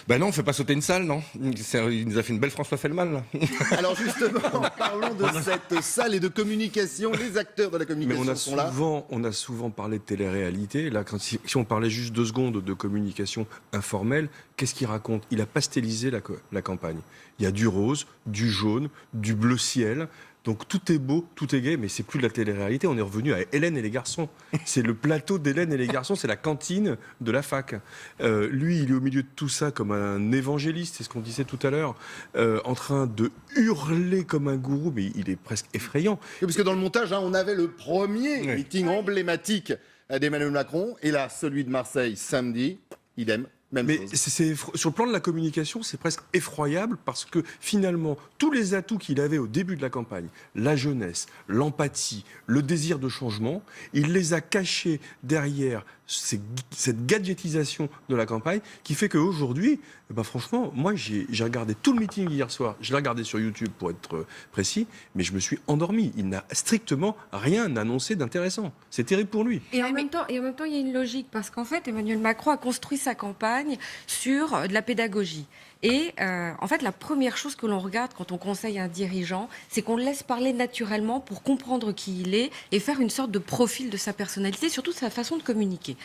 Ben non, on fait pas sauter une salle, non. Il nous a fait une belle François Fellman, là. Alors justement, parlons de cette salle et de communication. Les acteurs de la communication sont là. On a souvent parlé de télé-réalité. Là, si on parlait juste 2 secondes de communication informelle, qu'est-ce qu'il raconte? Il a pastelisé la campagne. Il y a du rose, du jaune, du bleu ciel. Donc tout est beau, tout est gai, mais c'est plus de la télé-réalité. On est revenu à Hélène et les garçons. C'est le plateau d'Hélène et les garçons, c'est la cantine de la fac. Lui, il est au milieu de tout ça comme un évangéliste, c'est ce qu'on disait tout à l'heure, en train de hurler comme un gourou, mais il est presque effrayant. Oui, parce que dans le montage, on avait le premier meeting emblématique d'Emmanuel Macron, et là, celui de Marseille, samedi, idem. Mais sur le plan de la communication, c'est presque effroyable parce que finalement, tous les atouts qu'il avait au début de la campagne, la jeunesse, l'empathie, le désir de changement, il les a cachés derrière cette gadgetisation de la campagne qui fait qu'aujourd'hui, franchement, moi j'ai regardé tout le meeting hier soir, je l'ai regardé sur YouTube pour être précis, mais je me suis endormi. Il n'a strictement rien annoncé d'intéressant. C'est terrible pour lui. Et en même temps, il y a une logique, parce qu'en fait, Emmanuel Macron a construit sa campagne sur de la pédagogie. Et en fait, la première chose que l'on regarde quand on conseille un dirigeant, c'est qu'on le laisse parler naturellement pour comprendre qui il est et faire une sorte de profil de sa personnalité, surtout de sa façon de communiquer.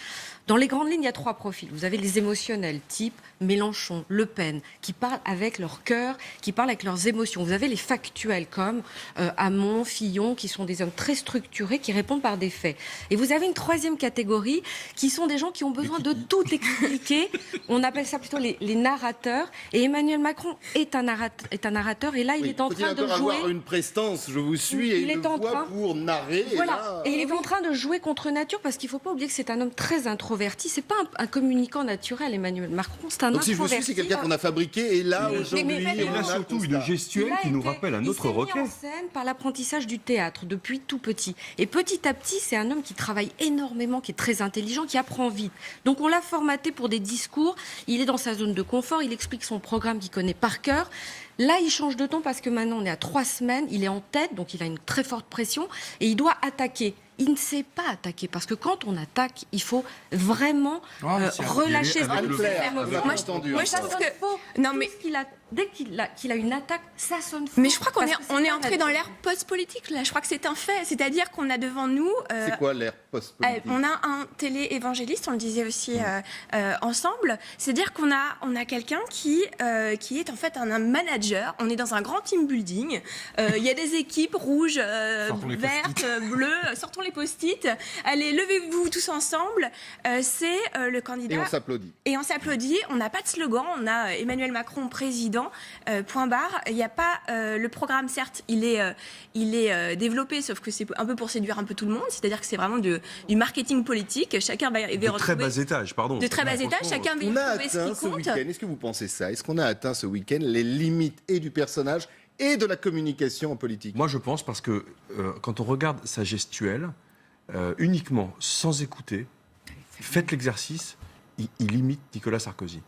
Dans les grandes lignes, il y a 3 profils. Vous avez les émotionnels, type Mélenchon, Le Pen, qui parlent avec leur cœur, qui parlent avec leurs émotions. Vous avez les factuels, comme Hamon, Fillon, qui sont des hommes très structurés, qui répondent par des faits. Et vous avez une 3e catégorie, qui sont des gens qui ont besoin de tout expliquer. On appelle ça plutôt les narrateurs. Et Emmanuel Macron est un narrateur. Et là, il est en train de jouer... avoir une prestance, je vous suis, et une voix pour narrer. Voilà. Et il est en train de jouer contre nature, parce qu'il ne faut pas oublier que c'est un homme très introverti. C'est pas un communicant naturel, Emmanuel Macron. C'est un Donc introverti. si je vous suis, c'est quelqu'un qu'on a fabriqué. Et là, aujourd'hui, il a surtout une gestuelle qui nous rappelle un autre Roquet. Il s'est mis en scène par l'apprentissage du théâtre depuis tout petit. Et petit à petit, c'est un homme qui travaille énormément, qui est très intelligent, qui apprend vite. Donc on l'a formaté pour des discours. Il est dans sa zone de confort. Il explique son programme qu'il connaît par cœur. Là, il change de ton parce que maintenant, on est à 3 semaines. Il est en tête, donc il a une très forte pression. Et il doit attaquer. Il ne sait pas attaquer, parce que quand on attaque, il faut vraiment relâcher ses émotions. Moi, je pense que... Non, mais... Dès qu'il a une attaque, ça sonne faux. Mais je crois qu'on est entré dans l'ère post-politique, là. Je crois que c'est un fait. C'est-à-dire qu'on a devant nous... c'est quoi l'ère post-politique? On a un télé-évangéliste, on le disait aussi ensemble. C'est-à-dire qu'on a quelqu'un qui est en fait un manager. On est dans un grand team building. Il y a des équipes rouges, vertes, bleues. Sortons les post-it. Allez, levez-vous tous ensemble. C'est le candidat. Et on s'applaudit. Et on s'applaudit. On n'a pas de slogan. On a Emmanuel Macron président. Point barre. Il n'y a pas le programme, certes, il est développé, sauf que c'est un peu pour séduire un peu tout le monde. C'est-à-dire que c'est vraiment du marketing politique. Chacun va retrouver... De très bas étage, pardon. De très bas étage, chacun va retrouver ce qui compte. Est-ce que vous pensez ça? Est-ce qu'on a atteint ce week-end les limites et du personnage et de la communication en politique? Moi, je pense, parce que quand on regarde sa gestuelle, uniquement, sans écouter, faites l'exercice, il imite Nicolas Sarkozy.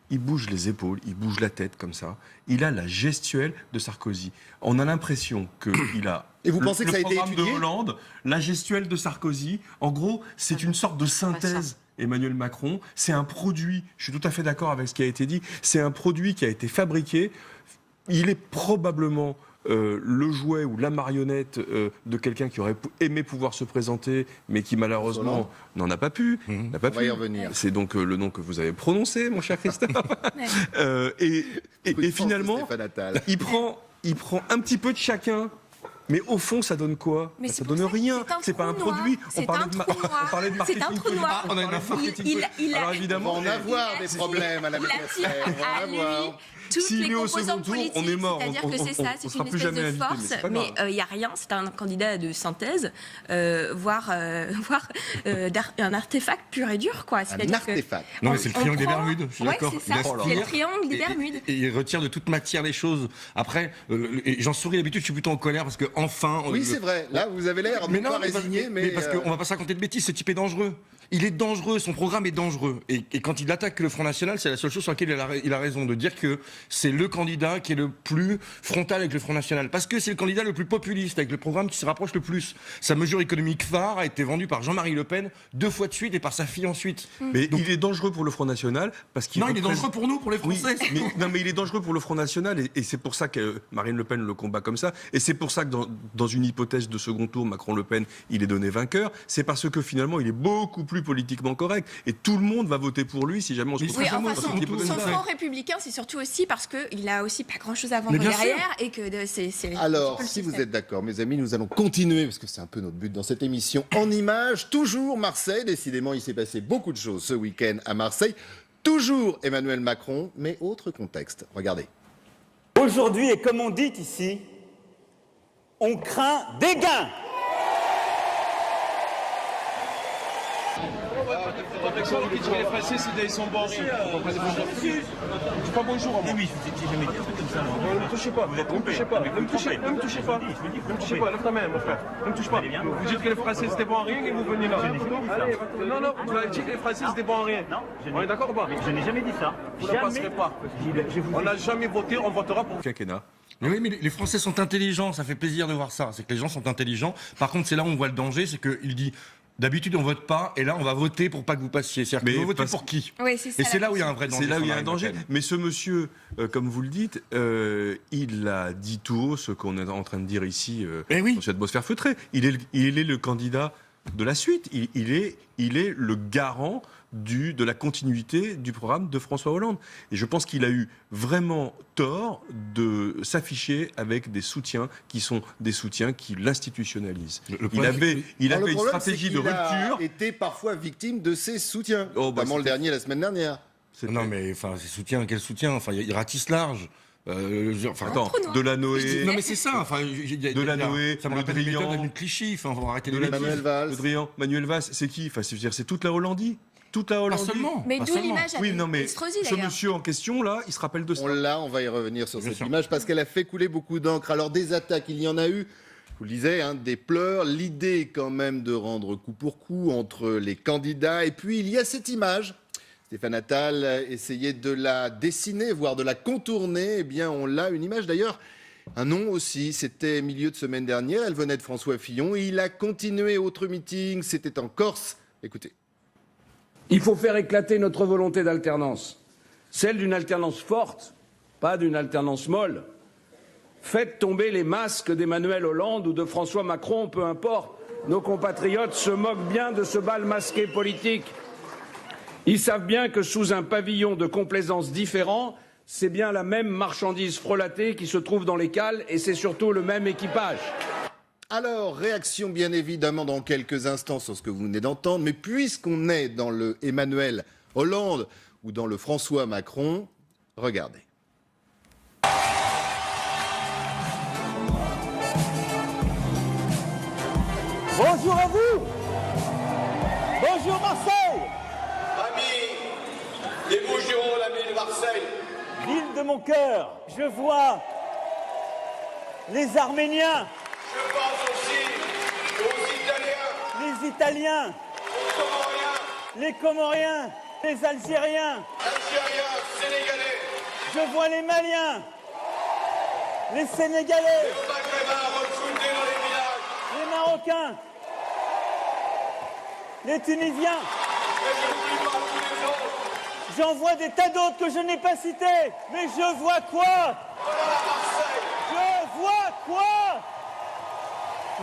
Il bouge les épaules, il bouge la tête comme ça. Il a la gestuelle de Sarkozy. On a l'impression qu'il a... Et vous pensez que ça a été programme étudié de Hollande, la gestuelle de Sarkozy. En gros, c'est une sorte de synthèse. Emmanuel Macron, c'est un produit, je suis tout à fait d'accord avec ce qui a été dit, c'est un produit qui a été fabriqué. Il est probablement le jouet ou la marionnette de quelqu'un qui aurait aimé pouvoir se présenter, mais qui malheureusement n'en a pas pu. On va y revenir. C'est donc le nom que vous avez prononcé, mon cher Christophe. et finalement, il prend un petit peu de chacun. Mais au fond, ça donne quoi? Ça donne rien. C'est pas un produit. On parlait de marketing. C'est un trou noir. On a une marketing. Alors évidemment, on va en avoir des problèmes à la maîtresse. S'il est au second tour, on est mort. C'est-à-dire que c'est ça, c'est une espèce de force, mais il n'y a rien. C'est un candidat de synthèse, voire un artefact pur et dur, quoi. Un artefact. Non, mais c'est le triangle des Bermudes. Je suis d'accord. C'est ça. C'est le triangle des Bermudes. Et il retire de toute matière les choses. Après, j'en souris d'habitude. Je suis plutôt en colère parce que enfin. Oui, c'est vrai. Là, vous avez l'air pas résigné, mais parce qu'on va pas se raconter de bêtises. Ce type est dangereux. Il est dangereux, son programme est dangereux. Et quand il attaque le Front National, c'est la seule chose sur laquelle il a raison, de dire que c'est le candidat qui est le plus frontal avec le Front National. Parce que c'est le candidat le plus populiste, avec le programme qui se rapproche le plus. Sa mesure économique phare a été vendue par Jean-Marie Le Pen 2 fois de suite et par sa fille ensuite. Mais donc, il est dangereux pour le Front National parce qu'il il est dangereux pour nous, pour les Français. Oui, mais il est dangereux pour le Front National et c'est pour ça que Marine Le Pen le combat comme ça. Et c'est pour ça que dans une hypothèse de second tour, Macron-Le Pen, il est donné vainqueur. C'est parce que finalement, il est beaucoup plus politiquement correct. Et tout le monde va voter pour lui si jamais on se retrouve enfin, dans cette hypothèse. son front républicain, c'est surtout aussi parce qu'il a aussi pas grand-chose à vendre derrière et que c'est alors, si vous êtes d'accord, mes amis, nous allons continuer, parce que c'est un peu notre but dans cette émission, en images, toujours Marseille. Décidément, il s'est passé beaucoup de choses ce week-end à Marseille. Toujours Emmanuel Macron, mais autre contexte. Regardez. Aujourd'hui, et comme on dit ici, on craint des gains. Les Français, ils sont bons. Pas bonjour à moi. Oui, j'ai jamais dit un truc comme ça. Ne me touchez pas. Ne me touchez pas. Ne me touchez pas. Lève ta main, mon frère. Ne me touche pas. Vous dites que les Français, c'était bon en rien et vous venez là. Non, vous avez dit que les Français, c'était bon en rien. On est d'accord ou pas? Je n'ai jamais dit ça. Vous ne passerez pas. On n'a jamais voté, on votera pour. Quinquennat. Mais oui, mais les Français sont intelligents, ça fait plaisir de voir ça. C'est que les gens sont intelligents. Par contre, c'est là où on voit le danger, c'est qu'il dit... D'habitude, on vote pas, et là, on va voter pour pas que vous passiez. C'est-à-dire que vous votez pour qui? Oui, c'est ça, et c'est là où il y a un vrai danger. C'est là où il y a un danger. Mais ce monsieur, comme vous le dites, il a dit tout haut ce qu'on est en train de dire ici dans cette atmosphère feutrée. Il est le candidat de la suite. Il est le garant de la continuité du programme de François Hollande. Et je pense qu'il a eu vraiment tort de s'afficher avec des soutiens qui sont des soutiens qui l'institutionnalisent. Il avait une stratégie de rupture. Il a été parfois victime de ses soutiens, notamment le dernier la semaine dernière. Non, mais enfin, ses soutiens, quel soutien? Enfin, il ratisse large. Attends, Delanoë. Non mais c'est ça. Enfin, Delanoë, ça me rappelle les méthodes de Clichy. Enfin, on va arrêter les Manuel Valls. Manuel Valls, c'est qui? Enfin, c'est toute la Hollandie. Toute la Hollandie. Pas seulement. Mais d'où l'image à Estrosi, ce d'ailleurs. monsieur en question là, il se rappelle de ça. On va y revenir sur cette image parce qu'elle a fait couler beaucoup d'encre. Alors des attaques, il y en a eu. Je vous le disais, des pleurs. L'idée quand même de rendre coup pour coup entre les candidats. Et puis il y a cette image. Stéphane Attal essayait de la dessiner, voire de la contourner. Eh bien, on l'a, une image d'ailleurs, un nom aussi. C'était milieu de semaine dernière. Elle venait de François Fillon. Il a continué autre meeting. C'était en Corse. Écoutez. Il faut faire éclater notre volonté d'alternance. Celle d'une alternance forte, pas d'une alternance molle. Faites tomber les masques d'Emmanuel Hollande ou de François Macron, peu importe. Nos compatriotes se moquent bien de ce bal masqué politique. Ils savent bien que sous un pavillon de complaisance différent, c'est bien la même marchandise frelatée qui se trouve dans les cales et c'est surtout le même équipage. Alors, réaction bien évidemment dans quelques instants sur ce que vous venez d'entendre, mais puisqu'on est dans le Emmanuel Hollande ou dans le François Macron, regardez. Bonjour à vous. Bonjour Marseille. Amis des Bouches-du-Rhône, amis de Marseille. Ville de mon cœur, je vois les Arméniens. Je pense aussi aux Italiens. Les Italiens. Aux Comoriens. Les Comoriens. Les Algériens. Algériens, Sénégalais. Je vois les Maliens. Les Sénégalais. Les Maghrébins recrutés dans les villages. Les Marocains. Les Tunisiens. Et je n'oublie pas tous les autres. J'en vois des tas d'autres que je n'ai pas cités. Mais je vois quoi? Voilà Marseille. Je vois quoi?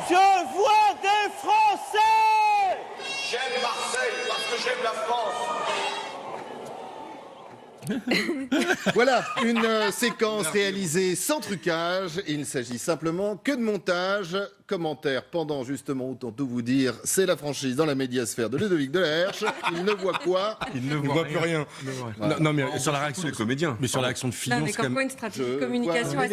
Je vois des Français. J'aime Marseille parce que j'aime la France. Voilà, une séquence réalisée sans trucage. Il ne s'agit simplement que de montage. Commentaire pendant justement, autant tout vous dire, c'est la franchise dans la médiasphère de Ludovic Delerche. Il ne voit quoi? Il ne voit plus rien. Non, mais sur la réaction des comédiens. Mais sur la réaction de Fillon, Non, mais comme quoi une stratégie de communication a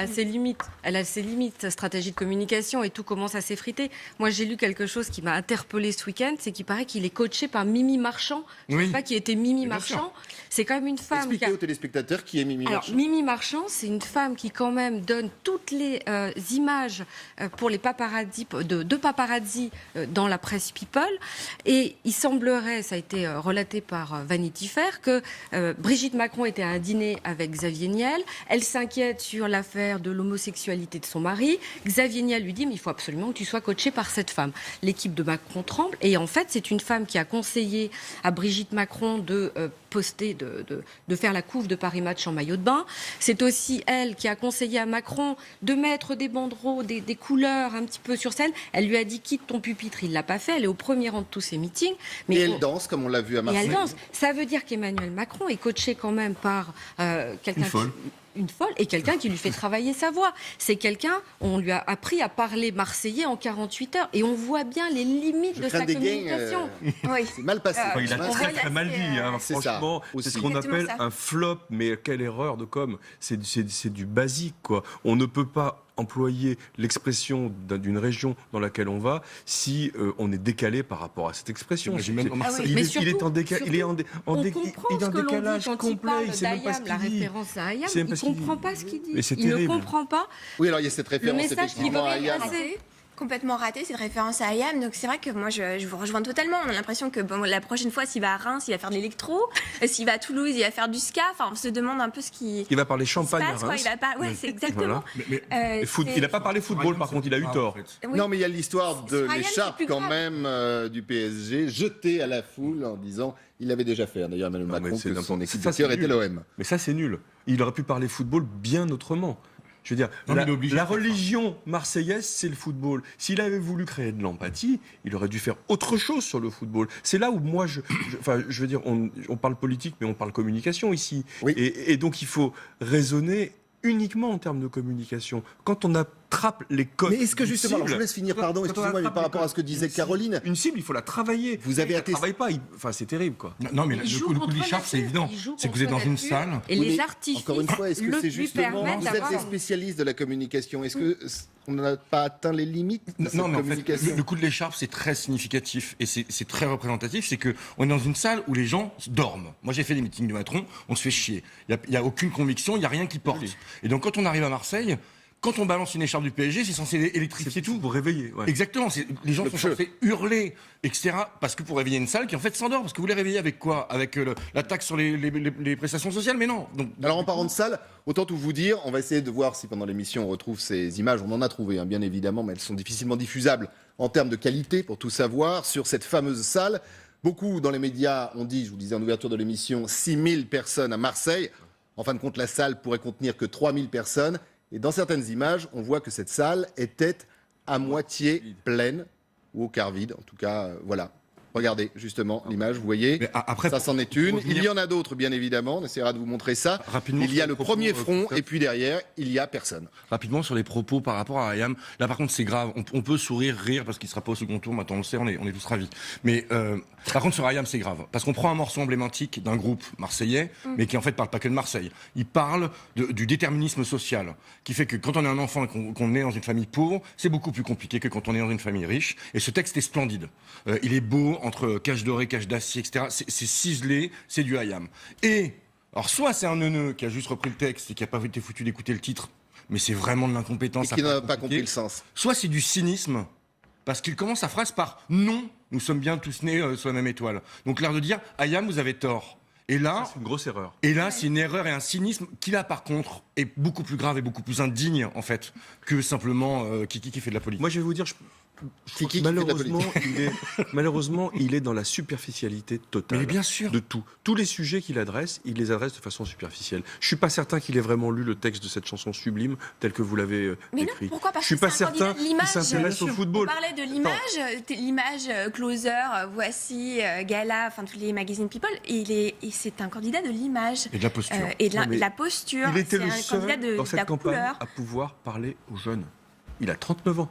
ses limites. Elle a ses limites, sa stratégie de communication, et tout commence à s'effriter. Moi, j'ai lu quelque chose qui m'a interpellée ce week-end, c'est qu'il paraît qu'il est coaché par Mimi Marchand. Je ne sais pas qui était Mimi Marchand. C'est quand même une femme. Expliquez aux téléspectateurs qui est Mimi Marchand. Alors, Mimi Marchand, c'est une femme qui quand même donne toutes les images pour les paparazzi, de paparazzi dans la presse People. Et il semblerait, ça a été relaté par Vanity Fair, que Brigitte Macron était à un dîner avec Xavier Niel. Elle s'inquiète sur l'affaire de l'homosexualité de son mari. Xavier Niel lui dit, mais il faut absolument que tu sois coaché par cette femme. L'équipe de Macron tremble. Et en fait, c'est une femme qui a conseillé à Brigitte Macron de poster, de faire la couve de Paris Match en maillot de bain. C'est aussi elle qui a conseillé à Macron de mettre des banderoles, des couleurs un petit peu sur scène. Elle lui a dit quitte ton pupitre, il l'a pas fait. Elle est au premier rang de tous ses meetings. Mais et elle danse comme on l'a vu à Marseille. Et elle danse. Ça veut dire qu'Emmanuel Macron est coaché quand même par quelqu'un une folle et quelqu'un qui lui fait travailler sa voix. C'est quelqu'un, on lui a appris à parler marseillais en 48 heures et on voit bien les limites de sa communication. Oui. C'est mal passé. Il a très mal dit, hein, franchement. C'est ce qu'on appelle un flop, mais quelle erreur de com'. C'est du basique, quoi. On ne peut pas employer l'expression d'une région dans laquelle on va si on est décalé par rapport à cette expression. Il est en décalage complet. Il sait même pas ce qu'il dit. La référence à Ayam, il ne comprend pas ce qu'il dit. Il ne comprend pas. Oui, alors il y a cette référence le message qui veut Ayam. Complètement raté cette référence à Ayam, donc c'est vrai que moi je vous rejoins totalement. On a l'impression que la prochaine fois, s'il va à Reims, il va faire de l'électro, s'il va à Toulouse, il va faire du ska. Enfin, on se demande un peu ce qui. Il va parler champagne à Reims. Ouais, c'est exactement. Voilà. Il n'a pas parlé football, par contre, il a eu tort. Oui. Non, mais il y a l'histoire de l'écharpe quand même du PSG jetée à la foule en disant. Il l'avait déjà fait, d'ailleurs, Emmanuel Macron, que son équipe de cœur était l'OM. Mais ça, c'est nul. Il aurait pu parler football bien autrement. Je veux dire, la religion marseillaise, c'est le football. S'il avait voulu créer de l'empathie, il aurait dû faire autre chose sur le football. C'est là où moi, je veux dire, on parle politique, mais on parle communication ici. Oui. Et donc, il faut raisonner uniquement en termes de communication. Quand on attrape les codes. Mais est-ce que justement, alors je vous laisse finir, pardon, excusez-moi, mais par rapport à ce que disait Caroline. Une cible, il faut la travailler. Vous avez attesté. Travaille pas, enfin c'est terrible quoi. Non, mais le coup de l'écharpe, c'est évident. C'est que vous êtes dans une salle. Et les artifices. Encore une fois, est-ce que c'est justement. Vous êtes des spécialistes de la communication. Est-ce que on n'a pas atteint les limites de cette communication ? Le coup de l'écharpe, c'est très significatif et c'est très représentatif. C'est qu'on est dans une salle où les gens dorment. Moi, j'ai fait des meetings de Macron, on se fait chier. Il n'y a aucune conviction, il n'y a rien qui porte. Et donc, quand on arrive à Marseille, quand on balance une écharpe du PSG, c'est censé électrifier tout. Pour réveiller. Ouais. Exactement. Les gens sont censés hurler, etc. Parce que pour réveiller une salle qui en fait s'endort. Parce que vous les réveillez avec quoi ? Avec la taxe sur les prestations sociales ? Mais non. Donc, alors en parlant de salle, autant tout vous dire, on va essayer de voir si pendant l'émission on retrouve ces images. On en a trouvé, bien évidemment, mais elles sont difficilement diffusables en termes de qualité pour tout savoir sur cette fameuse salle. Beaucoup dans les médias ont dit, je vous disais en ouverture de l'émission, 6000 personnes à Marseille. En fin de compte, la salle pourrait contenir que 3000 personnes. Et dans certaines images, on voit que cette salle était à moitié pleine, ou au quart vide. En tout cas, voilà. Regardez justement l'image, vous voyez, après, ça c'en est une. Il y en a d'autres, bien évidemment, on essaiera de vous montrer ça. Rapidement, il y a le premier front, et puis derrière, il y a personne. Rapidement sur les propos par rapport à Ayam, là par contre c'est grave, on peut sourire, rire, parce qu'il ne sera pas au second tour, maintenant on le sait, on est tous ravis. Mais par contre sur Ayam c'est grave, parce qu'on prend un morceau emblématique d'un groupe marseillais, mais qui en fait parle pas que de Marseille. Il parle du déterminisme social, qui fait que quand on est un enfant et qu'on est dans une famille pauvre, c'est beaucoup plus compliqué que quand on est dans une famille riche. Et ce texte est splendide. Il est beau, entre cache doré, cache d'acier, etc. C'est ciselé, c'est du Ayam. Et, alors soit c'est un neuneu qui a juste repris le texte et qui n'a pas été foutu d'écouter le titre, mais c'est vraiment de l'incompétence. Et qui n'a pas compris le sens. Soit c'est du cynisme, parce qu'il commence sa phrase par « Non, nous sommes bien tous nés sur la même étoile ». Donc l'air de dire « Ayam, vous avez tort ». Et là, c'est une grosse erreur. Et là, c'est une erreur et un cynisme qui, là, par contre, est beaucoup plus grave et beaucoup plus indigne, en fait, que simplement Kiki qui fait de la politique. Moi, je vais vous dire, malheureusement, il est dans la superficialité totale. Mais bien sûr. De tout. Tous les sujets qu'il adresse, il les adresse de façon superficielle. Je suis pas certain qu'il ait vraiment lu le texte de cette chanson sublime tel que vous l'avez écrit. Non, pourquoi ? Parce je suis que pas certain qu'il s'intéresse au football. On parlait de l'image Closer, Voici, Gala, enfin tous les magazines People. Et c'est un candidat de l'image. Et de la posture. Et de la posture. Il était le seul dans cette campagne à pouvoir parler aux jeunes. Il a 39 ans.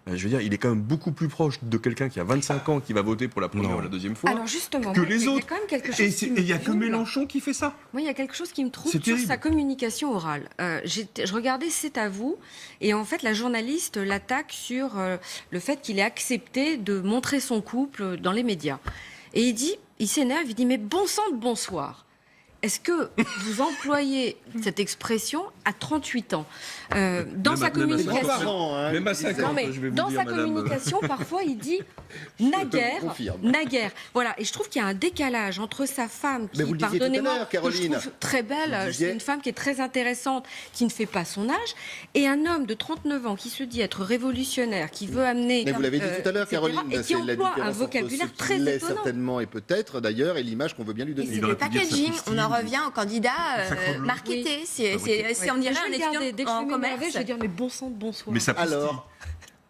Je veux dire, il est quand même beaucoup plus proche de quelqu'un qui a 25 ans qui va voter pour la première ou la deuxième fois que les autres. Et il n'y a que Mélenchon qui fait ça. Moi, il y a quelque chose qui me trouble sur sa communication orale. Je regardais C'est à vous, et en fait, la journaliste l'attaque sur le fait qu'il ait accepté de montrer son couple dans les médias. Et il s'énerve, il dit « Mais bon sang de bonsoir !» est-ce que vous employez cette expression à 38 ans dans sa communication? Même à 50, Non, mais je vais vous dans dire, sa madame. communication, parfois, il dit naguère, naguère. Voilà, et je trouve qu'il y a un décalage entre sa femme, qui, Mais vous le disiez tout à pardonnez-moi, l'heure, que je Caroline. trouve très belle, Vous disiez- c'est une femme qui est très intéressante, qui ne fait pas son âge, et un homme de 39 ans qui se dit être révolutionnaire, qui veut amener... Mais vous l'avez dit tout à l'heure, etc., Caroline, et qui c'est la emploie un différence vocabulaire entre ce très qu'il est étonnant. certainement et peut-être d'ailleurs, et l'image qu'on veut bien lui Et donner. c'est le packaging, on en revient au candidat marketé. C'est on dirait un étudiant dès que je en vais m'énerver, commerce. je vais dire mais bon sang de bonsoir. Mais ça pristille. Alors,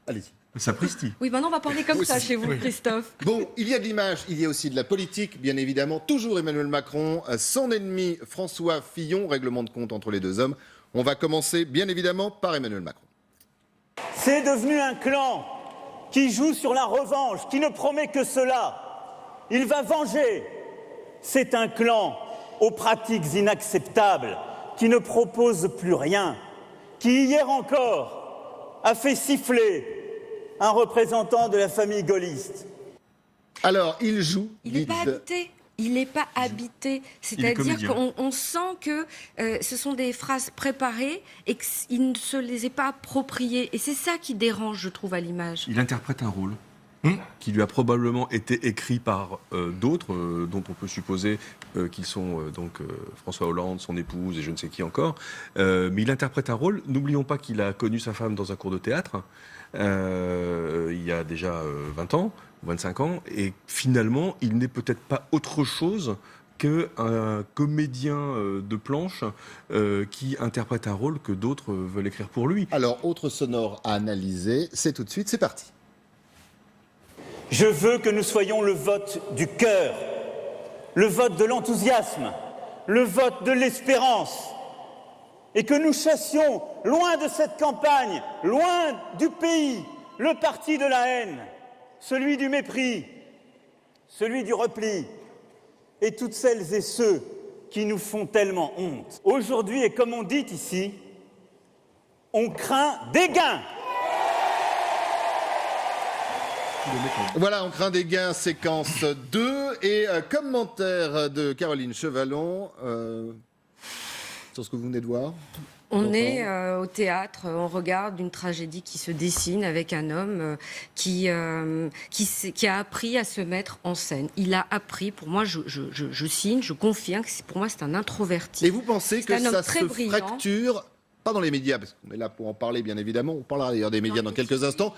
allez-y. Ça pristille. Oui, maintenant on va parler comme ça chez vous, Christophe. Bon, il y a de l'image, il y a aussi de la politique, bien évidemment. Toujours Emmanuel Macron, son ennemi François Fillon, règlement de compte entre les deux hommes. On va commencer, bien évidemment, par Emmanuel Macron. C'est devenu un clan qui joue sur la revanche, qui ne promet que cela. Il va venger. C'est un clan aux pratiques inacceptables, qui ne propose plus rien, qui hier encore a fait siffler un représentant de la famille gaulliste. Alors, il joue. Il n'est pas habité. Il n'est pas habité. C'est-à-dire comédien. qu'on sent que ce sont des phrases préparées et qu'il ne se les est pas appropriées. Et c'est ça qui dérange, je trouve, à l'image. Il interprète un rôle qui lui a probablement été écrit par d'autres, dont on peut supposer qu'ils sont François Hollande, son épouse et je ne sais qui encore. Mais il interprète un rôle. N'oublions pas qu'il a connu sa femme dans un cours de théâtre il y a déjà 20 ans, 25 ans, et finalement, il n'est peut-être pas autre chose qu'un comédien de planche qui interprète un rôle que d'autres veulent écrire pour lui. Alors, autre sonore à analyser, c'est tout de suite, c'est parti. Je veux que nous soyons le vote du cœur, le vote de l'enthousiasme, le vote de l'espérance, et que nous chassions loin de cette campagne, loin du pays, le parti de la haine, celui du mépris, celui du repli, et toutes celles et ceux qui nous font tellement honte. Aujourd'hui, et comme on dit ici, on craint des gains. Voilà, on craint des gains, séquence 2. Et commentaire de Caroline Chevalon sur ce que vous venez de voir. On est au théâtre, on regarde une tragédie qui se dessine avec un homme qui a appris à se mettre en scène. Il a appris, pour moi, je signe, je confirme, que pour moi c'est un introverti. Et vous pensez que un homme ça très se brillant. fracture, pas dans les médias, parce qu'on est là pour en parler bien évidemment, on parlera d'ailleurs des médias dans quelques instants,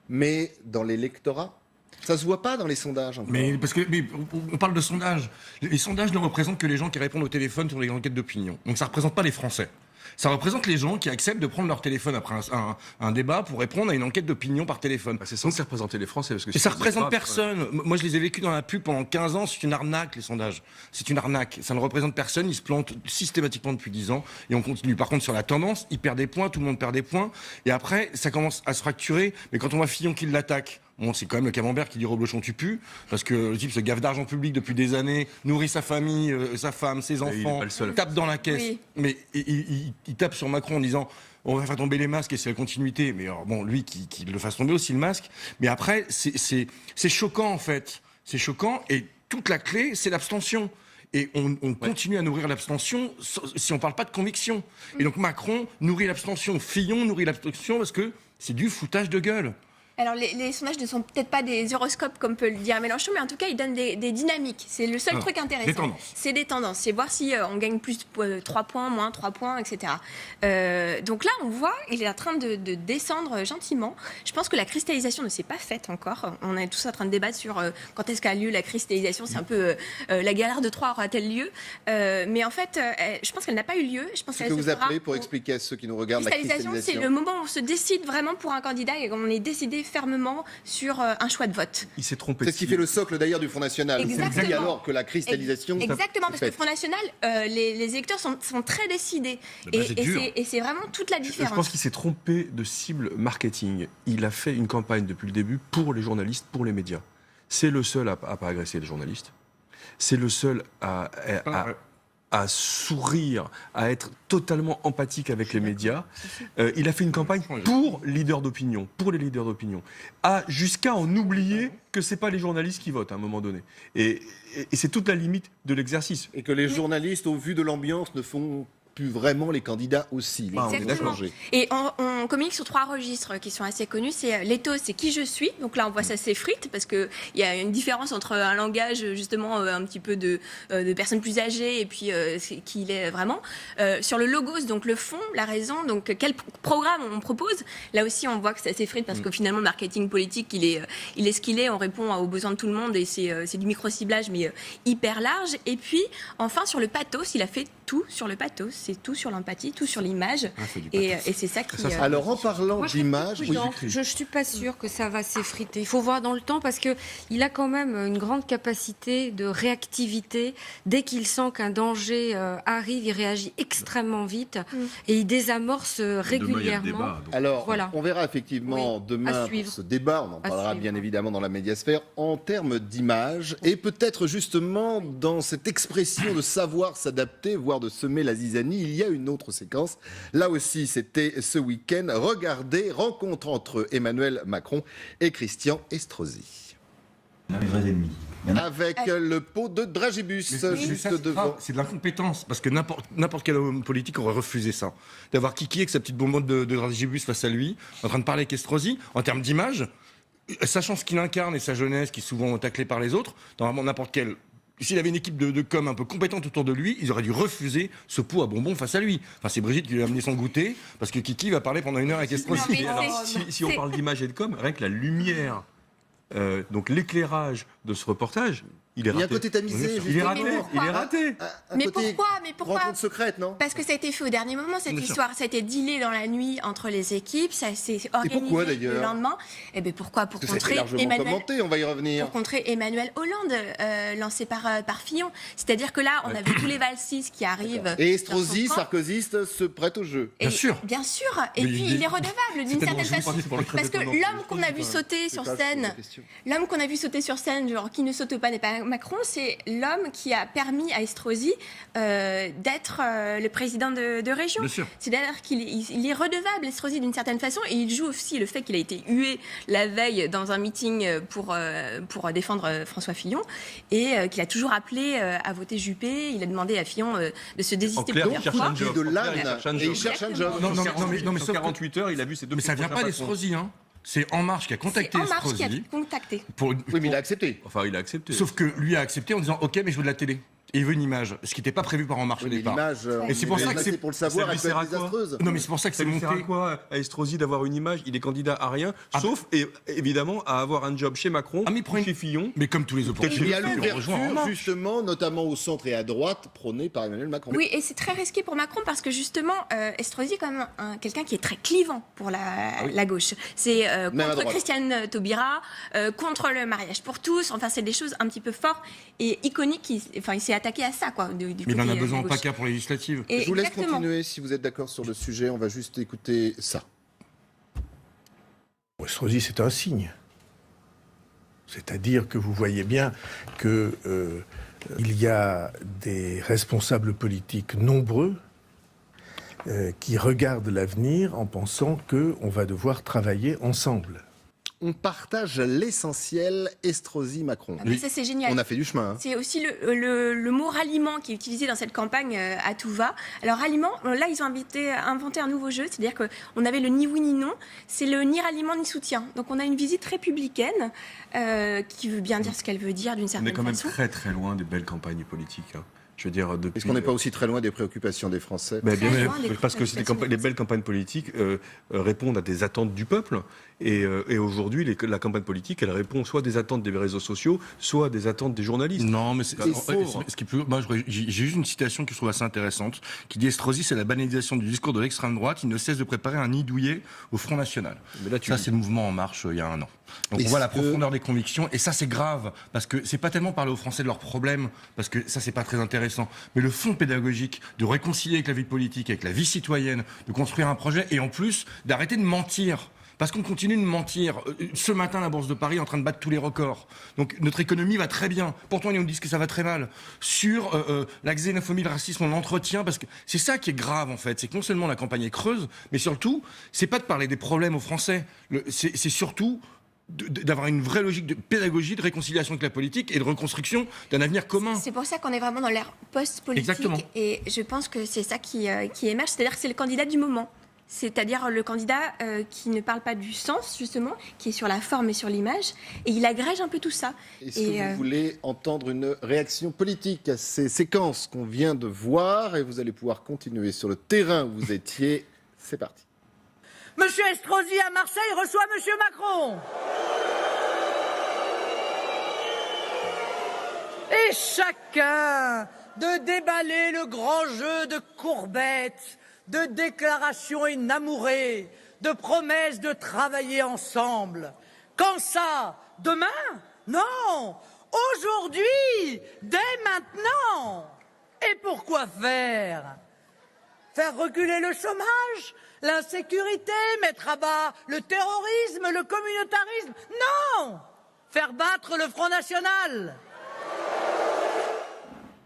mais dans l'électorat? Ça se voit pas dans les sondages encore. Mais parce que on parle de sondages. Les sondages ne représentent que les gens qui répondent au téléphone sur les enquêtes d'opinion. Donc ça représente pas les Français. Ça représente les gens qui acceptent de prendre leur téléphone après un débat pour répondre à une enquête d'opinion par téléphone. C'est censé représenter les Français. Parce que Et ça représente personne. Moi, je les ai vécus dans la pub pendant 15 ans. C'est une arnaque, les sondages. C'est une arnaque. Ça ne représente personne. Ils se plantent systématiquement depuis 10 ans. Et on continue. Par contre, sur la tendance, ils perdent des points. Tout le monde perd des points. Et après, ça commence à se fracturer. Mais quand on voit Fillon qui l'attaque, bon, c'est quand même le camembert qui dit Reblochon tu pues, parce que le type se gaffe d'argent public depuis des années, nourrit sa famille, sa femme, ses il est enfants, pas le seul. tape dans la caisse. Oui. Mais il tape sur Macron en disant on va faire tomber les masques et c'est la continuité. Mais alors, bon, lui qui le fasse tomber aussi le masque. Mais après, c'est choquant en fait. C'est choquant et toute la clé, c'est l'abstention. Et on continue à nourrir l'abstention si on ne parle pas de conviction. Et donc Macron nourrit l'abstention, Fillon nourrit l'abstention parce que c'est du foutage de gueule. Alors, les sondages ne sont peut-être pas des horoscopes comme peut le dire Mélenchon, mais en tout cas, ils donnent des dynamiques. C'est le seul truc intéressant. Des tendances. C'est des tendances. C'est voir si on gagne plus 3 points, moins 3 points, etc. Donc là, on voit, il est en train de descendre gentiment. Je pense que la cristallisation ne s'est pas faite encore. On est tous en train de débattre sur quand est-ce qu'a lieu la cristallisation. C'est un peu la galère de Troie aura-t-elle lieu? Mais en fait, je pense qu'elle n'a pas eu lieu. Je pense Ce qu'elle que se vous fera appelez, pour expliquer à ceux qui nous regardent, la cristallisation, cristallisation. c'est le moment où on se décide vraiment pour un candidat et on est décidé fermement sur un choix de vote. Il s'est trompé. C'est ce qui fait le socle d'ailleurs du Front National. Exactement. Dit alors que la cristallisation. Exactement, parce que le fait. Front National, les électeurs sont très décidés. Et c'est vraiment toute la différence. Je pense qu'il s'est trompé de cible marketing. Il a fait une campagne depuis le début pour les journalistes, pour les médias. C'est le seul à pas agresser les journalistes. C'est le seul à à sourire, à être totalement empathique avec les médias. Il a fait une campagne pour les leaders d'opinion, jusqu'à en oublier que c'est pas les journalistes qui votent à un moment donné. Et c'est toute la limite de l'exercice. Et que les journalistes, au vu de l'ambiance, ne font plus vraiment les candidats aussi. Là, on est d'accord. Et on communique sur 3 registres qui sont assez connus. C'est l'éthos, c'est qui je suis. Donc là, on voit ça s'effrite parce qu'il y a une différence entre un langage justement un petit peu de personnes plus âgées et puis qui il est vraiment. Sur le logos, donc le fond, la raison, donc quel programme on propose. Là aussi, on voit que ça s'effrite parce que finalement, le marketing politique, il est ce qu'il est. On répond aux besoins de tout le monde et c'est du micro-ciblage mais hyper large. Et puis, enfin, sur le pathos, il a fait tout sur le pathos. C'est tout sur l'empathie, tout sur l'image. Et c'est ça qui... Alors, en parlant d'image... Je ne suis pas sûre que ça va s'effriter. Il faut voir dans le temps parce qu'il a quand même une grande capacité de réactivité. Dès qu'il sent qu'un danger arrive, il réagit extrêmement vite et il désamorce régulièrement. Alors, voilà. On verra effectivement demain pour ce débat. On en parlera bien évidemment dans la médiasphère en termes d'image et peut-être justement dans cette expression de savoir s'adapter, voire de semer la zizanie. Il y a une autre séquence. Là aussi, c'était ce week-end. Regardez, rencontre entre Emmanuel Macron et Christian Estrosi. Les vrais ennemis. Avec le pot de dragibus juste devant. C'est de l'incompétence, parce que n'importe quel homme politique aurait refusé ça. D'avoir Kiki avec sa petite bonbonne de dragibus face à lui, en train de parler avec Estrosi, en termes d'image, sachant ce qu'il incarne et sa jeunesse, qui est souvent taclée par les autres, dans vraiment n'importe quel... S'il avait une équipe de com un peu compétente autour de lui, ils auraient dû refuser ce pot à bonbons face à lui. Enfin, c'est Brigitte qui lui a amené son goûter, parce que Kiki va parler pendant 1 heure avec Estrosi. Si on parle d'image et de com, rien que la lumière, donc l'éclairage de ce reportage, il est raté. Il y a un côté tamisé. Il est raté. Mais pourquoi Rencontre secrète, non? Parce que ça a été fait au dernier moment, cette histoire. Ça a été dealé dans la nuit entre les équipes. Ça s'est organisé le lendemain. Et bien pourquoi? Pour contrer on va y revenir. Pour contrer Emmanuel Hollande, lancé par Fillon. C'est-à-dire que là, on avait tous les valsis qui arrivent. Et Estrosi, sarkozyste, se prête au jeu. Bien sûr. Bien sûr. Et puis il est redevable d'une certaine façon. Parce que l'homme qu'on a vu sauter sur scène, genre qui ne saute pas n'est pas Macron, c'est l'homme qui a permis à Estrosi d'être le président de région. C'est-à-dire qu'il est redevable, Estrosi, d'une certaine façon, et il joue aussi le fait qu'il a été hué la veille dans un meeting pour défendre François Fillon, et qu'il a toujours appelé à voter Juppé. Il a demandé à Fillon de se désister plusieurs fois. Il cherche un job. Non, mais sur 48 heures, il a vu ces deux. Mais ça vient pas d'Estrosi, hein. C'est En Marche qui a contacté Estrosi. Oui, mais il a accepté. Enfin, il a accepté. Sauf que lui a accepté en disant OK, mais je veux de la télé. Et il veut une image, ce qui n'était pas prévu par En Marche au départ. Et c'est pour ça que c'est pour le savoir, elle peut être désastreuse. Non, mais c'est pour ça que c'est monté. Ça lui sert à quoi à Estrosi d'avoir une image? Il est candidat à rien, sauf évidemment à avoir un job chez Macron, chez Fillon. Mais comme tous les opportunistes. Il y a l'ouverture, justement, notamment au centre et à droite, prônée par Emmanuel Macron. Oui, et c'est très risqué pour Macron parce que justement, Estrosi est quand même quelqu'un qui est très clivant pour la gauche. C'est contre Christiane Taubira, contre le mariage pour tous. Enfin, c'est des choses un petit peu fortes et iconiques. Enfin, il s'est attaqué à ça, quoi. Mais il en a besoin en PACA pour les législatives. Je vous laisse continuer si vous êtes d'accord sur le sujet. On va juste écouter ça. Estrosi, c'est un signe. C'est-à-dire que vous voyez bien que il y a des responsables politiques nombreux qui regardent l'avenir en pensant qu'on va devoir travailler ensemble. On partage l'essentiel Estrosi-Macron. Mais ça, c'est génial. On a fait du chemin. Hein. C'est aussi le mot ralliement qui est utilisé dans cette campagne à tout va. Alors, ralliement, là, ils ont inventé un nouveau jeu. C'est-à-dire qu'on avait le ni oui ni non. C'est le ni ralliement ni soutien. Donc, on a une visite républicaine qui veut bien dire ce qu'elle veut dire d'une certaine façon. On est quand même très, très loin des belles campagnes politiques. Hein. Je veux dire, depuis... Est-ce qu'on n'est pas aussi très loin des préoccupations des Français? Bien, parce que les belles campagnes politiques répondent à des attentes du peuple. Et aujourd'hui, la campagne politique, elle répond soit des attentes des réseaux sociaux, soit des attentes des journalistes. Non, mais ce qui peut... Moi, j'ai juste une citation que je trouve assez intéressante, qui dit Estrosi, c'est la banalisation du discours de l'extrême droite. Il ne cesse de préparer un nid douillet au Front National. Mais là, ça, c'est le mouvement En Marche il y a 1 an. Donc on voit la profondeur des convictions, et ça, c'est grave, parce que c'est pas tellement parler aux Français de leurs problèmes, parce que ça, c'est pas très intéressant, mais le fond pédagogique, de réconcilier avec la vie politique, avec la vie citoyenne, de construire un projet, et en plus, d'arrêter de mentir. Parce qu'on continue de mentir. Ce matin, la Bourse de Paris est en train de battre tous les records. Donc notre économie va très bien. Pourtant, ils nous disent que ça va très mal. Sur la xénophobie, le racisme, on l'entretient parce que c'est ça qui est grave en fait. C'est que non seulement la campagne est creuse, mais surtout, c'est pas de parler des problèmes aux Français. C'est surtout d'avoir une vraie logique de pédagogie, de réconciliation avec la politique et de reconstruction d'un avenir commun. C'est pour ça qu'on est vraiment dans l'ère post-politique. Exactement. Et je pense que c'est ça qui émerge, c'est-à-dire que c'est le candidat du moment. C'est-à-dire le candidat qui ne parle pas du sens, justement, qui est sur la forme et sur l'image, et il agrège un peu tout ça. Est-ce que vous voulez entendre une réaction politique à ces séquences qu'on vient de voir, et vous allez pouvoir continuer sur le terrain où vous étiez. C'est parti. Monsieur Estrosi à Marseille reçoit Monsieur Macron. Et chacun de déballer le grand jeu de courbettes, de déclarations inamourées, de promesses de travailler ensemble. Quand ça? Demain? Non! Aujourd'hui! Dès maintenant! Et pourquoi faire? Faire reculer le chômage? L'insécurité? Mettre à bas le terrorisme, le communautarisme? Non! Faire battre le Front National!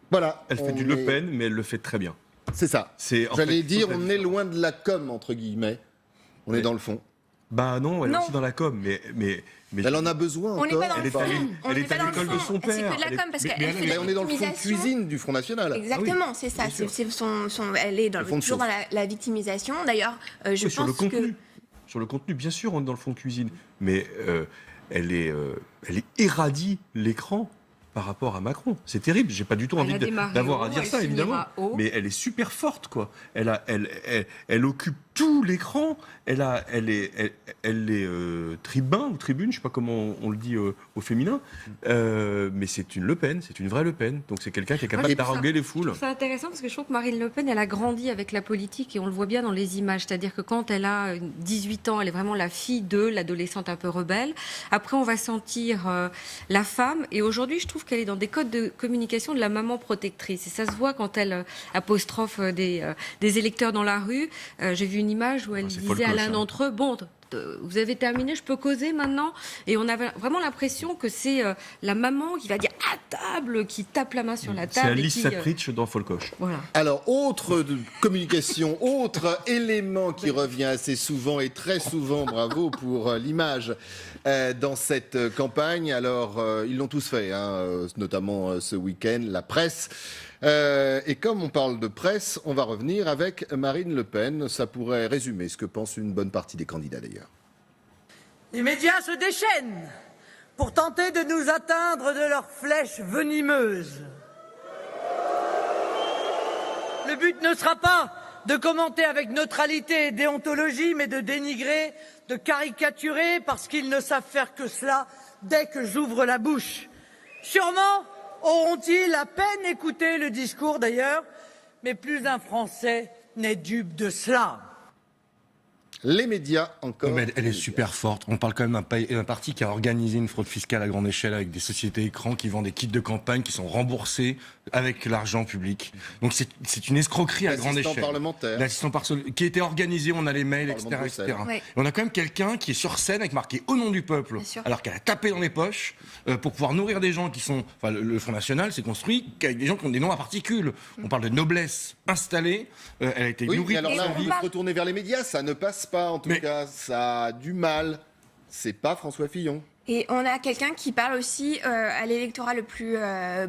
Voilà. Elle fait du Le Pen, mais elle le fait très bien. C'est ça. J'allais dire, on est loin de la com, entre guillemets. On est dans le fond. Bah non, elle est aussi dans la com, mais elle en a besoin encore. On n'est pas dans le fond. Elle est à l'école de son père. C'est que de la com, parce qu'elle fait on est dans le fond de cuisine du Front National. Exactement, c'est ça. Elle est toujours dans la victimisation. D'ailleurs, je pense sur le contenu. que... Sur le contenu, bien sûr, on est dans le fond de cuisine. Mais elle irradie l'écran par rapport à Macron. C'est terrible. J'ai pas du tout envie d'avoir à dire ça, évidemment. Mais elle est super forte, quoi. Elle occupe tout l'écran. Elle est tribun ou tribune, je sais pas comment on le dit au féminin. Mais c'est une Le Pen, c'est une vraie Le Pen. Donc c'est quelqu'un qui est capable d'arranger les foules. C'est intéressant parce que je trouve que Marine Le Pen, elle a grandi avec la politique et on le voit bien dans les images. C'est-à-dire que quand elle a 18 ans, elle est vraiment la fille de l'adolescente un peu rebelle. Après, on va sentir la femme. Et aujourd'hui, je trouve qu'elle est dans des codes de communication de la maman protectrice. Et ça se voit quand elle apostrophe des électeurs dans la rue. J'ai vu une image où elle disait à l'un d'entre eux, bon, vous avez terminé, je peux causer maintenant? Et on avait vraiment l'impression que c'est la maman qui va dire à table, qui tape la main sur la table. C'est Alice Sapritch dans Folcoche. Voilà. Alors, autre communication, autre élément qui revient assez souvent et très souvent, bravo pour l'image, dans cette campagne. Alors, ils l'ont tous fait, notamment ce week-end, la presse. Et comme on parle de presse, on va revenir avec Marine Le Pen. Ça pourrait résumer ce que pense une bonne partie des candidats d'ailleurs. Les médias se déchaînent pour tenter de nous atteindre de leurs flèches venimeuses. Le but ne sera pas de commenter avec neutralité et déontologie, mais de dénigrer, de caricaturer, parce qu'ils ne savent faire que cela dès que j'ouvre la bouche. Sûrement auront-ils à peine écouté le discours d'ailleurs, mais plus d'un Français n'est dupe de cela. Les médias encore. Mais elle est super forte. On parle quand même d'un parti qui a organisé une fraude fiscale à grande échelle avec des sociétés écrans qui vendent des kits de campagne qui sont remboursés avec l'argent public. Donc c'est une escroquerie à grande échelle. L'assistant parlementaire. Qui était organisé, on a les mails, etc. Ouais. Et on a quand même quelqu'un qui est sur scène avec marqué au nom du peuple, alors qu'elle a tapé dans les poches pour pouvoir nourrir des gens qui sont. Enfin, le Front National s'est construit avec des gens qui ont des noms à particules. On parle de noblesse installée. Elle a été nourrie. Alors là, on veut se retourner vers les médias, ça ne passe pas en tout cas, ça a du mal. C'est pas François Fillon. Et on a quelqu'un qui parle aussi à l'électorat le plus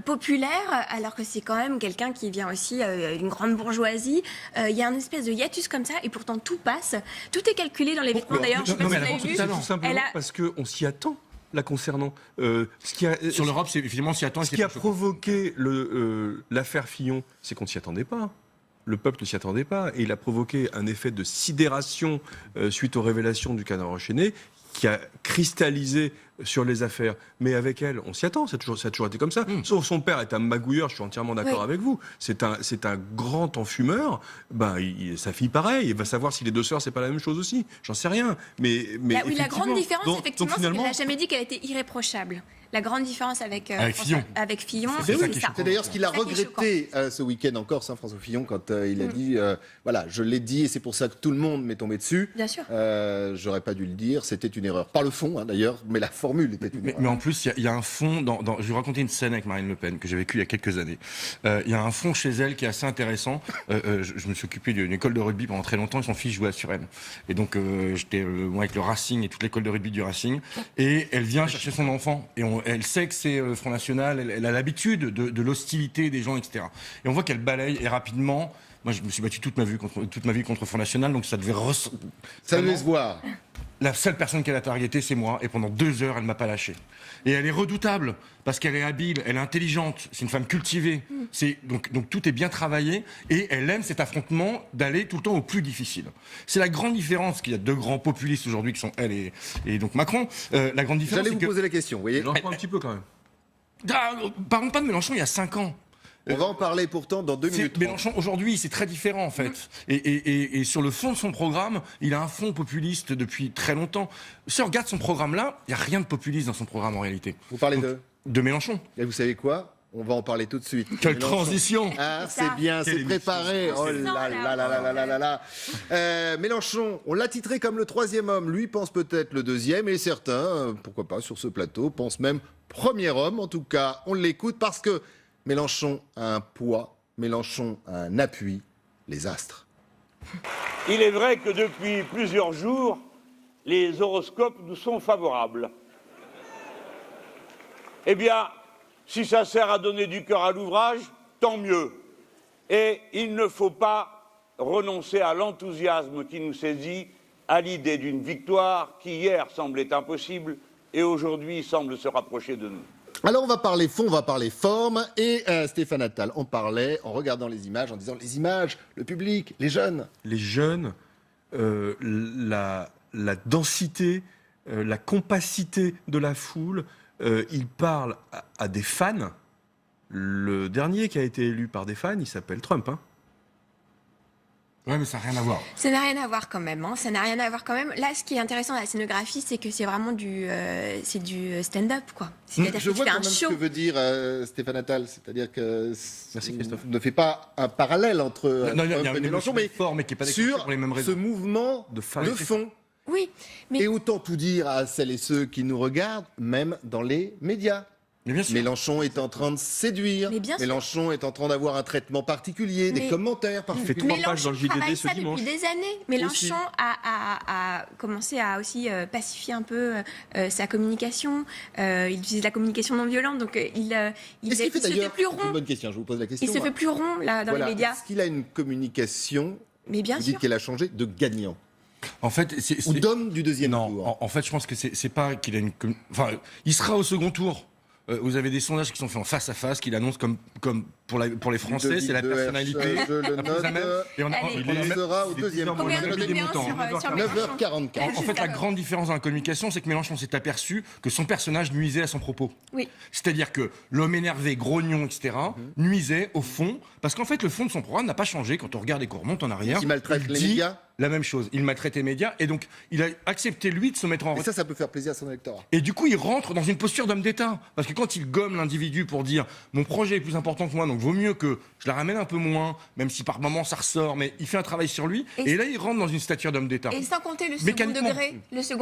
populaire, alors que c'est quand même quelqu'un qui vient aussi d'une grande bourgeoisie. Il y a une espèce de hiatus comme ça, et pourtant tout passe. Tout est calculé dans les vêtements. D'ailleurs, je sais pas si vous avez vu. Tout simplement parce qu'on s'y attend. La concernant. Sur l'Europe, c'est évidemment on s'y attend. Ce qui a provoqué l'affaire Fillon, c'est qu'on ne s'y attendait pas. Le peuple ne s'y attendait pas. Et il a provoqué un effet de sidération suite aux révélations du Canard enchaîné qui a cristallisé sur les affaires. Mais avec elle, on s'y attend, ça a toujours été comme ça. Sauf son père est un magouilleur, je suis entièrement d'accord avec vous. C'est un grand enfumeur. Sa fille, pareil. Il va savoir si les deux sœurs, c'est pas la même chose aussi. J'en sais rien. Mais la grande différence, donc, effectivement, c'est qu'elle n'a jamais dit qu'elle était irréprochable. La grande différence avec Fillon, c'est ça. C'est d'ailleurs ce qu'il a regretté ce week-end en Corse, François Fillon, quand il a dit voilà, je l'ai dit et c'est pour ça que tout le monde m'est tombé dessus. Bien sûr. J'aurais pas dû le dire, c'était une erreur. Par le fond, d'ailleurs, mais la formule était une erreur. Mais en plus, il y a un fond. Je vais vous raconter une scène avec Marine Le Pen que j'ai vécue il y a quelques années. Il y a un fond chez elle qui est assez intéressant. Je me suis occupé d'une école de rugby pendant très longtemps et son fils jouait à Suresnes. Et donc, j'étais moi avec le Racing et toute l'école de rugby du Racing. Et elle vient chercher son enfant. Et elle sait que c'est le Front National. Elle a l'habitude de l'hostilité des gens, etc. Et on voit qu'elle balaye et rapidement. Moi, je me suis battu toute ma vie contre le Front National, donc ça devait se voir. La seule personne qu'elle a targetée, c'est moi, et pendant 2 heures, elle m'a pas lâché. Et elle est redoutable, parce qu'elle est habile, elle est intelligente, c'est une femme cultivée. Donc tout est bien travaillé, et elle aime cet affrontement d'aller tout le temps au plus difficile. C'est la grande différence qu'il y a 2 grands populistes aujourd'hui, qui sont elle et donc Macron. La grande différence, J'allais vous poser la question, vous voyez. J'en prends un petit peu quand même. Parlons pas de Mélenchon il y a 5 ans. On va en parler pourtant dans 2 minutes. Mélenchon, aujourd'hui, c'est très différent en fait. Et sur le fond de son programme, il a un fond populiste depuis très longtemps. Si on regarde son programme-là, il n'y a rien de populiste dans son programme en réalité. Vous parlez de Mélenchon. Et vous savez quoi ? On va en parler tout de suite. Quelle transition! Ah, c'est bien, c'est préparé. Oh là là là là là là là. Mélenchon, on l'a titré comme le 3e homme. Lui pense peut-être le 2e, et certains, pourquoi pas, sur ce plateau, pensent même premier homme. En tout cas, on l'écoute parce que Mélenchon a un poids, Mélenchon a un appui, les astres. Il est vrai que depuis plusieurs jours, les horoscopes nous sont favorables. Eh bien, si ça sert à donner du cœur à l'ouvrage, tant mieux. Et il ne faut pas renoncer à l'enthousiasme qui nous saisit, à l'idée d'une victoire qui hier semblait impossible et aujourd'hui semble se rapprocher de nous. Alors on va parler fond, on va parler forme, et Stéphane Attal en parlait en regardant les images, en disant les images, le public, les jeunes. Les jeunes, la densité, la compacité de la foule, il parle à des fans. Le dernier qui a été élu par des fans, il s'appelle Trump. Ouais, mais ça n'a rien à voir. Ça n'a rien à voir quand même. Ça n'a rien à voir quand même. Là, ce qui est intéressant dans la scénographie, c'est que c'est vraiment du stand-up, quoi. C'est-à-dire Je vois quand même ce que veut dire Stéphane Attal, c'est-à-dire que ne fait pas un parallèle entre Mélenchon, mais sur ce mouvement de fond. Oui, et autant tout dire à celles et ceux qui nous regardent, même dans les médias. Mais bien sûr. Mélenchon est en train de séduire. Mélenchon est en train d'avoir un traitement particulier, des commentaires parfaits. Il fait 3 pages dans le JDD ce dimanche. Depuis des années. Mélenchon a commencé à aussi pacifier un peu sa communication. Il utilise la communication non violente, donc il se fait plus rond. C'est une bonne question. Je vous pose la question. Il se fait plus rond là dans les médias. Est-ce qu'il a une communication? Mais bien sûr. Vous dites qu'elle a changé de gagnant. En fait, ou d'homme du 2e tour. Non, en fait, je pense que c'est pas qu'il a une. Enfin, il sera au second tour. Vous avez des sondages qui sont faits en face à face, qu'il annonce comme pour les Français, c'est la personnalité. Je le note. Il sera au 2e tour. 9h44. En fait, la grande différence dans la communication, c'est que Mélenchon s'est aperçu que son personnage nuisait à son propos. Oui. C'est-à-dire que l'homme énervé, grognon, etc., nuisait au fond, parce qu'en fait, le fond de son programme n'a pas changé. Quand on regarde et qu'on remonte en arrière, il maltraite les médias. La même chose. Il maltraite les médias, et donc il a accepté lui de se mettre en retrait. Et ça peut faire plaisir à son électorat. Et du coup, il rentre dans une posture d'homme d'État, parce que quand il gomme l'individu pour dire mon projet est plus important que moi, donc vaut mieux que je la ramène un peu moins, même si par moment ça ressort, mais il fait un travail sur lui, et là il rentre dans une stature d'homme d'État. Et sans compter le second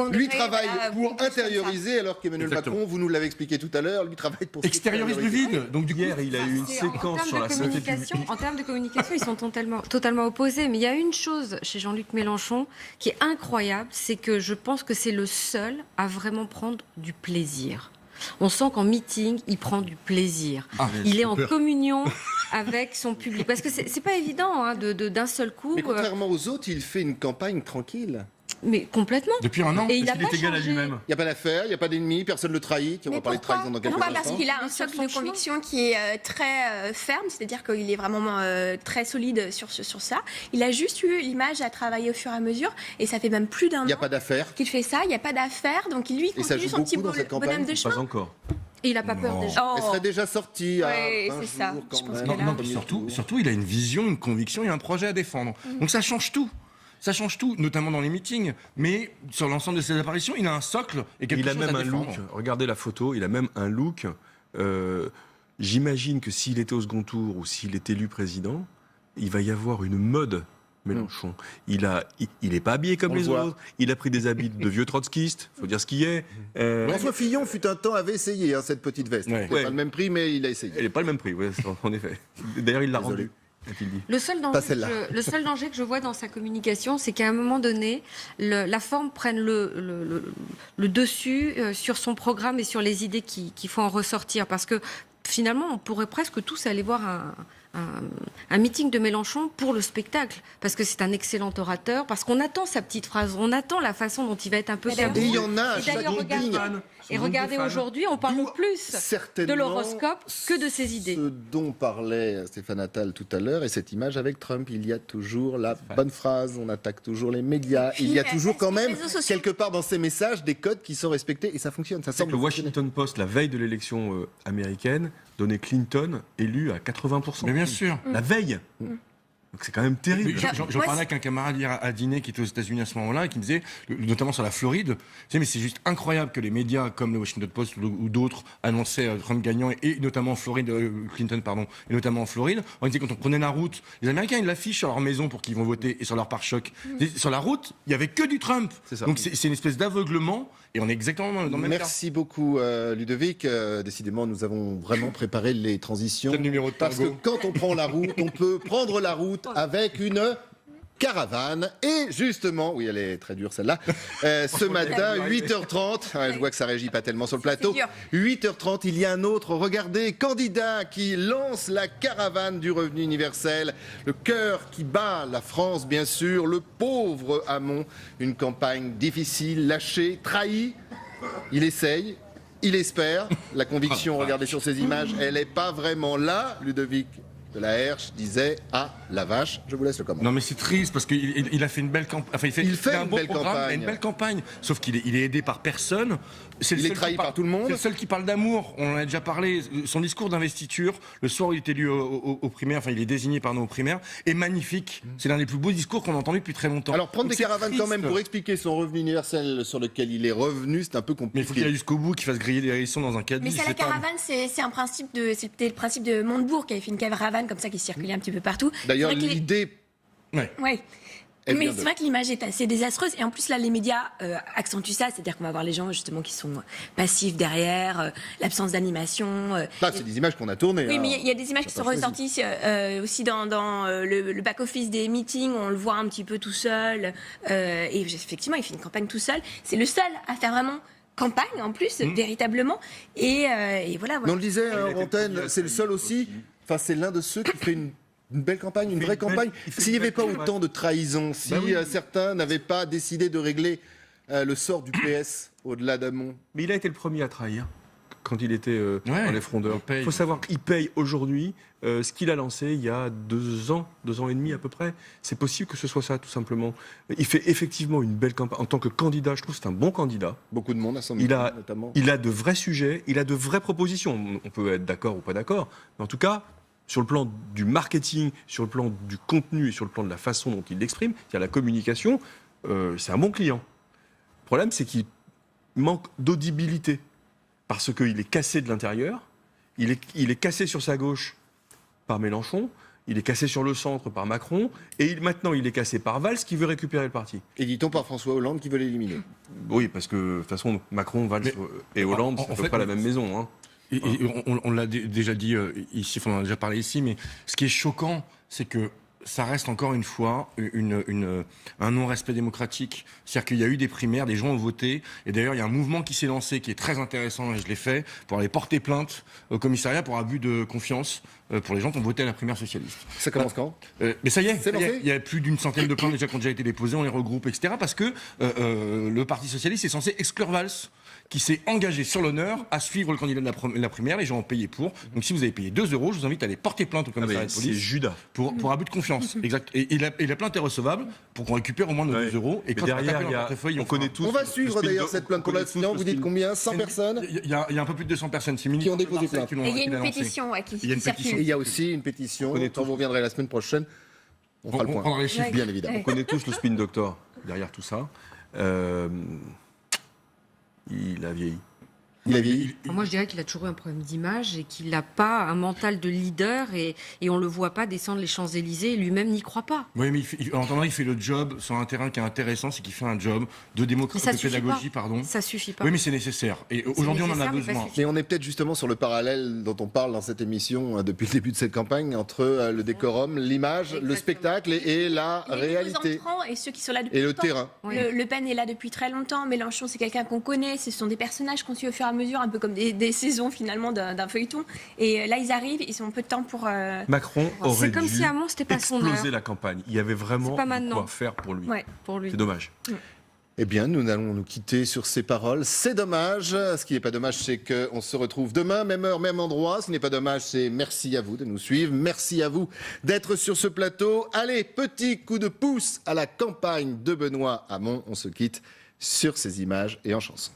degré. Lui travaille pour intérioriser, alors qu'Emmanuel Macron, vous nous l'avez expliqué tout à l'heure, lui travaille pour extériorise le vide. Donc hier, il a eu une séquence sur la santé publique. En termes de communication, ils sont totalement opposés. Mais il y a une chose chez Jean-Luc Mélenchon qui est incroyable, c'est que je pense que c'est le seul à vraiment prendre du plaisir. On sent qu'en meeting, il prend du plaisir. Il est en communion avec son public. Parce que c'est pas évident d'un seul coup. Mais contrairement aux autres, il fait une campagne tranquille. Mais complètement. Depuis un an. Et il Est-ce a qu'il pas est égal à changé. lui-même? Il n'y a pas d'affaire, il n'y a pas d'ennemi, personne ne le trahit. On va parler de trahison dans quelques Pourquoi ? Parce instants. qu'il a un Mais sur socle son de chemin. conviction qui est très ferme, c'est-à-dire qu'il est vraiment très solide sur ça. Il a juste eu l'image à travailler au fur et à mesure, et ça fait même plus d'un Il n'y a an pas d'affaire. qu'il fait ça. Il n'y a pas d'affaire, donc lui Et ça continue joue son petit beaucoup dans cette campagne bonhomme de Pas chemin. encore. Et il n'a pas peur Non. déjà. Elle serait déjà sortie à Ouais, 20 c'est ça. jours quand Je pense même. que Non, là- non, Premier puis tour. surtout, il a une vision, une conviction et un projet à défendre. Donc ça change tout. Ça change tout, notamment dans les meetings, mais sur l'ensemble de ses apparitions, il a un socle et quelque Il a chose même à un défendre. look, regardez la photo, il a même un look. J'imagine que s'il était au second tour ou s'il est élu président, il va y avoir une mode Mélenchon. Il est pas habillé comme On le les voit. autres, il a pris des habits de vieux trotskistes, faut dire ce qu'il est. François Fillon fut un temps avait essayé cette petite veste. Ouais. C'était Ouais. pas le même prix, mais il a essayé. Elle n'est pas le même prix, ouais, en effet. D'ailleurs, il l'a Désolé. rendu, a-t-il dit. Le seul, Pas celle-là. le seul danger que je vois dans sa communication, c'est qu'à un moment donné, la forme prenne le dessus sur son programme et sur les idées qu'il faut en ressortir. Parce que finalement, on pourrait presque tous aller voir un meeting de Mélenchon pour le spectacle. Parce que c'est un excellent orateur, parce qu'on attend sa petite phrase, on attend la façon dont il va être un peu Et d'ailleurs, Et il y savoureux. en a à Et chaque d'ailleurs, meeting. regardez aujourd'hui, on parle D'où plus certainement de l'horoscope que de ses idées. Ce dont parlait Stéphane Attal tout à l'heure, et cette image avec Trump, il y a toujours la bonne phrase, on attaque toujours les médias, puis, il y a toujours quand les même, réseaux sociaux. quelque part dans ces messages, des codes qui sont respectés, et ça fonctionne, ça C'est semble que le fonctionner. Washington Post, la veille de l'élection américaine, donnait Clinton élu à 80%. Mais bien sûr. La veille. Donc c'est quand même terrible. J'en Moi, parlais avec un camarade hier à dîner qui était aux États-Unis à ce moment-là et qui me disait, notamment sur la Floride, tu sais, mais c'est juste incroyable que les médias comme le Washington Post ou d'autres annonçaient Trump gagnant et notamment en Floride, Clinton pardon, et notamment en Floride. On disait quand on prenait la route, les Américains ils l'affichent sur leur maison pour qu'ils vont voter et sur leur pare-choc. Sur la route, il y avait que du Trump. C'est ça. Donc c'est une espèce d'aveuglement et on est exactement dans le même cas. Merci beaucoup Ludovic. Décidément, nous avons vraiment préparé les transitions. Quel numéro de Parce que tango quand on prend la route, on peut prendre la route avec une caravane. Et justement, oui, elle est très dure celle-là, ce matin, 8h30, ouais, je vois que ça régit pas tellement sur le plateau, dur. 8h30, il y a un autre, regardez, candidat qui lance la caravane du revenu universel, le cœur qui bat la France, bien sûr, le pauvre Hamon, une campagne difficile, lâchée, trahie, il essaye. Il espère, la conviction, regardez sur ces images, elle n'est pas vraiment là. Ludovic de la Herche disait à la vache, je vous laisse le commentaire. Non mais c'est triste parce qu'il a fait une belle campagne. Enfin, il fait un une beau belle programme, campagne. il a une belle campagne. Sauf qu'il est aidé par personne. Il est trahi par tout le monde. C'est le seul qui parle d'amour. On en a déjà parlé. Son discours d'investiture, le soir où il est élu aux primaires, enfin il est désigné pardon aux primaires, est magnifique. C'est l'un des plus beaux discours qu'on a entendu depuis très longtemps. Alors prendre Donc des c'est caravanes quand même triste. pour expliquer son revenu universel sur lequel il est revenu, c'est un peu Mais il faut qu'il aille compliqué. jusqu'au bout, qu'il fasse griller des hérissons dans un caddie. Mais c'est je la sais pas. caravane, c'est un principe c'était le principe de Montebourg qui avait fait une caravane comme ça qui circulait un petit peu partout. D'ailleurs, C'est vrai qu'il est- l'idée Ouais. Ouais. Elle Mais vient c'est de- vrai que l'image est assez désastreuse. Et en plus, là, les médias accentuent ça. C'est-à-dire qu'on va voir les gens, justement, qui sont passifs derrière, l'absence d'animation. Là, c'est des images qu'on a tournées. Oui, hein. mais il y a des images qui T'as sont pas choisi. ressorties aussi dans le back-office des meetings. On le voit un petit peu tout seul. Et effectivement, il fait une campagne tout seul. C'est le seul à faire vraiment campagne, en plus, véritablement. Et voilà. Mais on le disait a en été antenne, premier à c'est le seul aussi. Enfin, c'est l'un de ceux qui fait une belle campagne, une vraie campagne. S'il n'y avait pas autant de trahison, si certains n'avaient pas décidé de régler le sort du PS au-delà d'Hamon. Mais il a été le premier à trahir quand il était Ouais, dans les frondeurs. il paye. Il faut savoir qu'il paye aujourd'hui ce qu'il a lancé il y a 2 ans et demi à peu près. C'est possible que ce soit ça, tout simplement. Il fait effectivement une belle campagne. En tant que candidat, je trouve que c'est un bon candidat. Beaucoup de monde à son Il meeting, a, notamment. il a de vrais sujets, il a de vraies propositions. On peut être d'accord ou pas d'accord, mais en tout cas, sur le plan du marketing, sur le plan du contenu et sur le plan de la façon dont il l'exprime, c'est-à-dire la communication, c'est un bon client. Le problème, c'est qu'il manque d'audibilité, parce qu'il est cassé de l'intérieur, il est cassé sur sa gauche par Mélenchon, il est cassé sur le centre par Macron, et maintenant il est cassé par Valls qui veut récupérer le parti. Et dit-on par François Hollande qui veut l'éliminer. Oui, parce que de toute façon, Macron, Valls Mais, et Hollande, en c'est à peu fait, près la même maison. Hein. Et on l'a déjà dit ici, on en a déjà parlé ici, mais ce qui est choquant, c'est que ça reste encore une fois un non-respect démocratique. C'est-à-dire qu'il y a eu des primaires, des gens ont voté, et d'ailleurs il y a un mouvement qui s'est lancé qui est très intéressant, et je l'ai fait, pour aller porter plainte au commissariat pour abus de confiance pour les gens qui ont voté à la primaire socialiste. Ça commence quand Mais ça y est, C'est lancé il y a plus d'une centaine de plaintes déjà qui ont déjà été déposées, on les regroupe, etc. Parce que le Parti socialiste est censé exclure Valls, qui s'est engagé sur l'honneur à suivre le candidat de la primaire. Les gens ont payé pour. Donc si vous avez payé 2 €, je vous invite à aller porter plainte au commissariat de police. C'est Judas. Pour abus de confiance. Exact. Et la plainte est recevable pour qu'on récupère au moins nos 2 €. Et mais quand derrière, on portefeuille, on connaît tous. On va suivre d'ailleurs cette plainte pour l'instant. Vous dites combien? 100 personnes Il y a un peu plus de 200 personnes qui ont déposé plainte. Et il y a une pétition qui Il y a une circule. pétition. Et il y a aussi une pétition. Quand vous reviendrez la semaine prochaine, on fera le point. prendra les chiffres. Bien évidemment. On connaît tous le spin doctor derrière tout ça. Il a vieilli. Il a vieilli. Moi, je dirais qu'il a toujours eu un problème d'image et qu'il n'a pas un mental de leader et on ne le voit pas descendre les Champs-Élysées et lui-même n'y croit pas. Oui, mais en attendant, il fait le job sur un terrain qui est intéressant, c'est qu'il fait un job de démocratie, de pédagogie, pardon. Ça suffit pas. Oui, mais c'est nécessaire. Et aujourd'hui, on en a nécessaire, mais pas besoin. Mais on est peut-être justement sur le parallèle dont on parle dans cette émission depuis le début de cette campagne entre le décorum, l'image, Exactement. le spectacle et la Les réalité. nouveaux entrants et ceux qui sont là depuis Et le longtemps. terrain. Le Pen est là depuis très longtemps. Mélenchon, c'est quelqu'un qu'on connaît. Ce sont des personnages qu'on suit au fur et à mesure, un peu comme des saisons finalement d'un feuilleton. Et là, ils arrivent, ils ont peu de temps pour. Macron aurait C'est comme dû si Hamon, c'était pas son heure. exploser la campagne. Il y avait vraiment C'est pas de maintenant. quoi faire pour lui. Ouais. Pour lui. C'est dommage. Eh bien, nous allons nous quitter sur ces paroles. C'est dommage. Ce qui n'est pas dommage, c'est qu'on se retrouve demain, même heure, même endroit. Ce qui n'est pas dommage, c'est merci à vous de nous suivre. Merci à vous d'être sur ce plateau. Allez, petit coup de pouce à la campagne de Benoît Hamon. On se quitte sur ces images et en chanson.